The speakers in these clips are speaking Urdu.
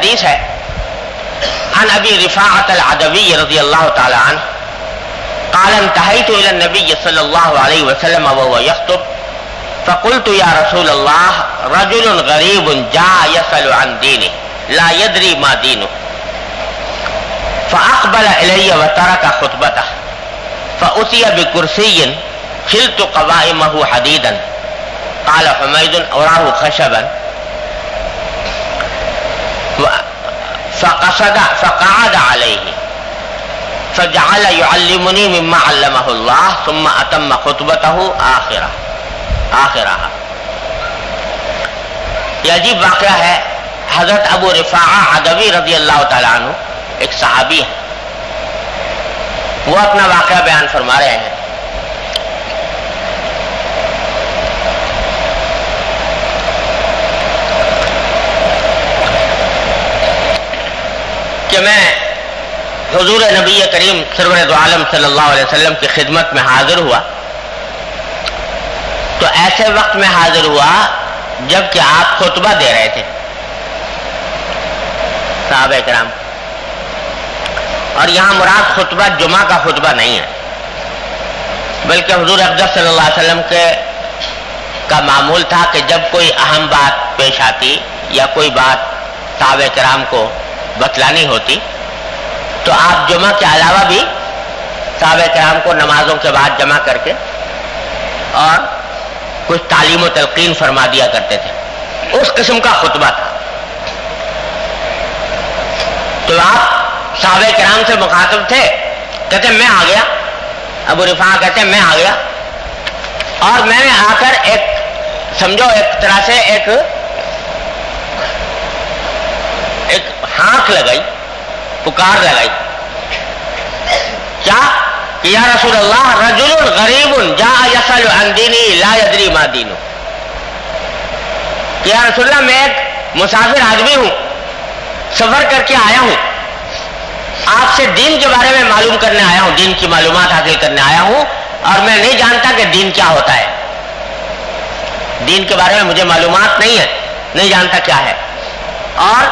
حدیث ہے عن ابی رفاعۃ العدوی رضی اللہ تعالی عنہ قال انتهيت الى النبي صلى الله عليه وسلم وهو يخطب فقلت يا رسول الله رجل غريب جاء يسأل عن دينه لا يدري ما دينه فأقبل إلي وترك خطبته فأتي بكرسي خلت قوائمه حديدا قال حميد أراه خشبا فقعد عليه فجعل يعلمني مما علمه الله ثم أتم خطبته آخرها. یہ عجیب واقعہ ہے. حضرت ابو رفاعہ عدوی رضی اللہ تعالیٰ عنہ ایک صحابی ہے. وہ اپنا واقعہ بیان فرما رہے ہیں. کہ میں حضور نبی کریم سرور دو عالم صلی اللہ علیہ وسلم کی خدمت میں حاضر ہوا تو ایسے وقت میں حاضر ہوا جب کہ آپ خطبہ دے رہے تھے صحابہ کرام. اور یہاں مراد خطبہ جمعہ کا خطبہ نہیں ہے بلکہ حضور اقدس صلی اللہ علیہ وسلم کا معمول تھا کہ جب کوئی اہم بات پیش آتی یا کوئی بات صحابہ کرام کو بتلانی ہوتی تو آپ جمعہ کے علاوہ بھی صحابہ کرام کو نمازوں کے بعد جمع کر کے اور کچھ تعلیم و تلقین فرما دیا کرتے تھے. اس قسم کا خطبہ تھا. تو آپ صحابہ کرام سے مخاطب تھے. کہتے میں آ گیا. ابو رفاعہ کہتے میں آ گیا اور میں نے آ کر ایک سمجھو ایک طرح سے ایک ہانک لگائی, پکار لگائی. کیا کہ یا رسول اللہ رجل غریب جاء یسأل عن دینی لا یدری ما دینہ. کہ یا رسول اللہ میں ایک مسافر آدمی ہوں, سفر کر کے آیا ہوں, آپ سے دین کے بارے میں معلوم کرنے آیا ہوں, دین کی معلومات حاصل کرنے آیا ہوں اور میں نہیں جانتا کہ دین کیا ہوتا ہے. دین کے بارے میں مجھے معلومات نہیں ہے, نہیں جانتا کیا ہے, اور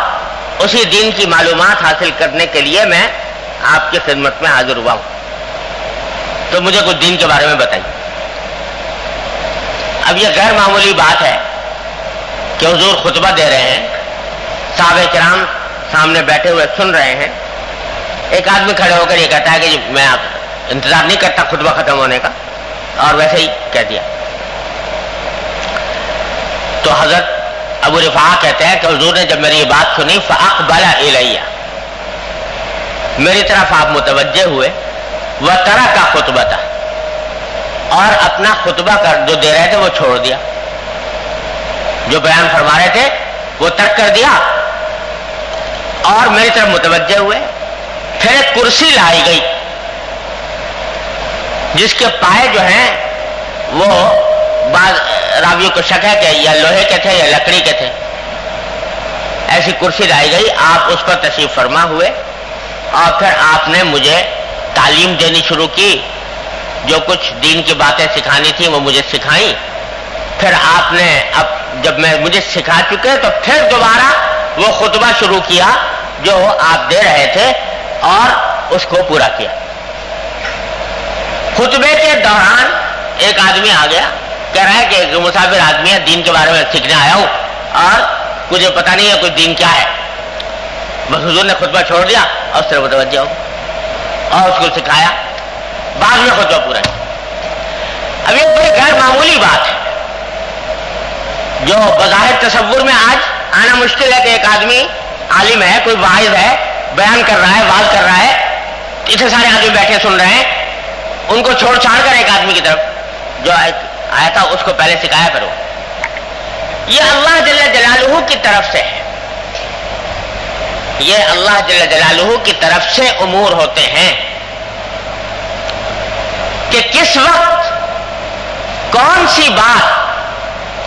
اسی دین کی معلومات حاصل کرنے کے لیے میں آپ کی خدمت میں حاضر ہوا ہوں. تو مجھے کچھ دین کے بارے میں بتائیے. اب یہ غیر معمولی بات ہے کہ حضور خطبہ دے رہے ہیں, صحابہ کرام سامنے بیٹھے ہوئے سن رہے ہیں. ایک آدمی کھڑے ہو کر یہ کہتا ہے کہ میں آپ انتظار نہیں کرتا خطبہ ختم ہونے کا, اور ویسے ہی کہہ دیا. تو حضرت ابو رفاعہ کہتے ہیں کہ حضور نے جب میری یہ بات سنی فاقبل الیہ, میری طرف آپ متوجہ ہوئے, وترک خطبتہ, اور اپنا خطبہ جو دے رہے تھے وہ چھوڑ دیا, جو بیان فرما رہے تھے وہ ترک کر دیا اور میری طرف متوجہ ہوئے. پھر ایک کرسی لائی گئی جس کے پائے جو ہیں وہ بعض راویوں کو شک ہے کہ یا لوہے کے تھے یا لکڑی کے تھے. ایسی کرسی لائی گئی, آپ اس پر تشریف فرما ہوئے اور پھر آپ نے مجھے تعلیم دینی شروع کی. جو کچھ دین کی باتیں سکھانی تھی وہ مجھے سکھائیں. پھر آپ نے اب جب میں مجھے سکھا چکے تو پھر دوبارہ وہ خطبہ شروع کیا جو آپ دے رہے تھے اور اس کو پورا کیا. خطبے کے دوران ایک آدمی آ گیا, کہہ رہا ہے کہ ایک مسافر آدمی ہے, دین کے بارے میں سیکھنے آیا ہوں اور مجھے پتہ نہیں ہے کوئی دین کیا ہے. بس حضور نے خطبہ چھوڑ دیا اور اس طرح متوجہ ہو اور اس کو سکھایا, بعد میں خطبہ پورا کیا. اب یہ بڑی غیر معمولی بات ہے جو بظاہر تصور میں آج آنا مشکل ہے کہ ایک آدمی عالم ہے, کوئی واعظ ہے, بیان کر رہا ہے, واعظ کر رہا ہے, اتنے سارے آدمی بیٹھے سن رہے ہیں, ان کو چھوڑ چھاڑ کر ایک آدمی کی طرف جو آیا تھا اس کو پہلے سکھایا کرو. یہ اللہ جل جلالہ کی طرف سے ہے, یہ اللہ جل جلالہ کی طرف سے امور ہوتے ہیں کہ کس وقت کون سی بات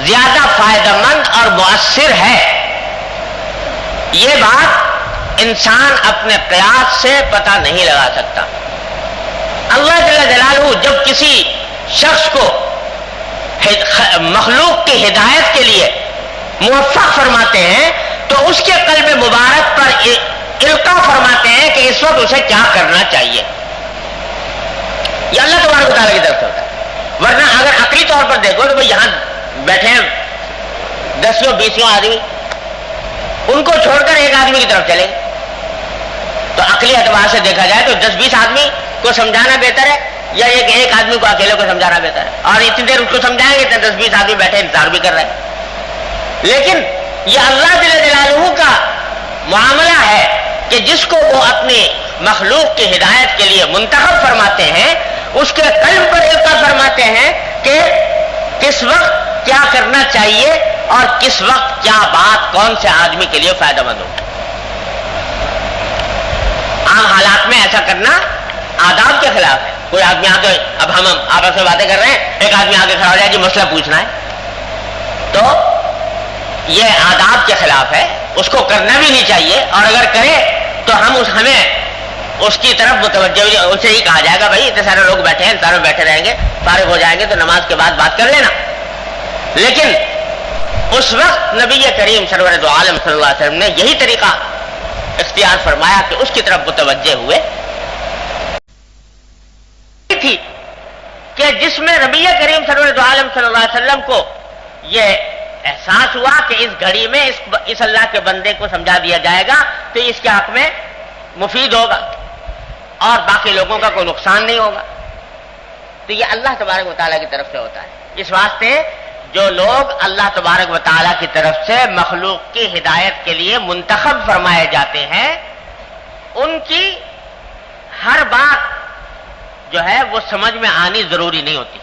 زیادہ فائدہ مند اور مؤثر ہے. یہ بات انسان اپنے قیاس سے پتہ نہیں لگا سکتا. اللہ جل جلالہ جب کسی شخص کو مخلوق کی ہدایت کے لیے موفق فرماتے ہیں تو اس کے قلب مبارک پر القا فرماتے ہیں کہ اس وقت اسے کیا کرنا چاہیے. یہ اللہ تبارک و تعالیٰ کی طرف سے ہوتا ہے. ورنہ اگر عقلی طور پر دیکھو تو بھائی یہاں بیٹھے ہیں 10-20 آدمی, ان کو چھوڑ کر ایک آدمی کی طرف چلے تو عقلی اعتبار سے دیکھا جائے تو 10-20 آدمی کو سمجھانا بہتر ہے یا ایک آدمی کو اکیلے کو سمجھانا بہتر ہے. اور اتنی دیر اس کو سمجھائیں گے تو 10-20 آدمی بیٹھے انتظار بھی کر رہے ہیں. لیکن یہ اللہ جل جلالہ کا معاملہ ہے کہ جس کو وہ اپنی مخلوق کی ہدایت کے لیے منتخب فرماتے ہیں اس کے قلب پر القا فرماتے ہیں کہ کس وقت کیا کرنا چاہیے اور کس وقت کیا بات کون سے آدمی کے لیے فائدہ مند ہو. عام حالات میں ایسا کرنا آداب کے خلاف ہے. کوئی آدمی آگے, اب ہم آپس میں باتیں کر رہے ہیں, ایک آدمی آگے کھڑا ہو جائے کہ مسئلہ پوچھنا ہے, تو یہ آداب کے خلاف ہے, اس کو کرنا بھی نہیں چاہیے. اور اگر کرے تو ہمیں اس کی طرف متوجہ, ان سے ہی کہا جائے گا بھائی اتنے سارے لوگ بیٹھے ہیں, سارے بیٹھے رہیں گے, فارغ ہو جائیں گے تو نماز کے بعد بات کر لینا. لیکن اس وقت نبی کریم سرور دو عالم صلی اللہ علیہ وسلم نے یہی طریقہ اختیار فرمایا کہ اس کی طرف متوجہ ہوئے تھی کہ جس میں نبی کریم سرور دو عالم صلی اللہ علیہ وسلم کو یہ احساس ہوا کہ اس گھڑی میں اس اللہ کے بندے کو سمجھا دیا جائے گا تو اس کے حق میں مفید ہوگا اور باقی لوگوں کا کوئی نقصان نہیں ہوگا. تو یہ اللہ تبارک و تعالیٰ کی طرف سے ہوتا ہے. اس واسطے جو لوگ اللہ تبارک و تعالیٰ کی طرف سے مخلوق کی ہدایت کے لیے منتخب فرمائے جاتے ہیں ان کی ہر بات جو ہے وہ سمجھ میں آنی ضروری نہیں ہوتی.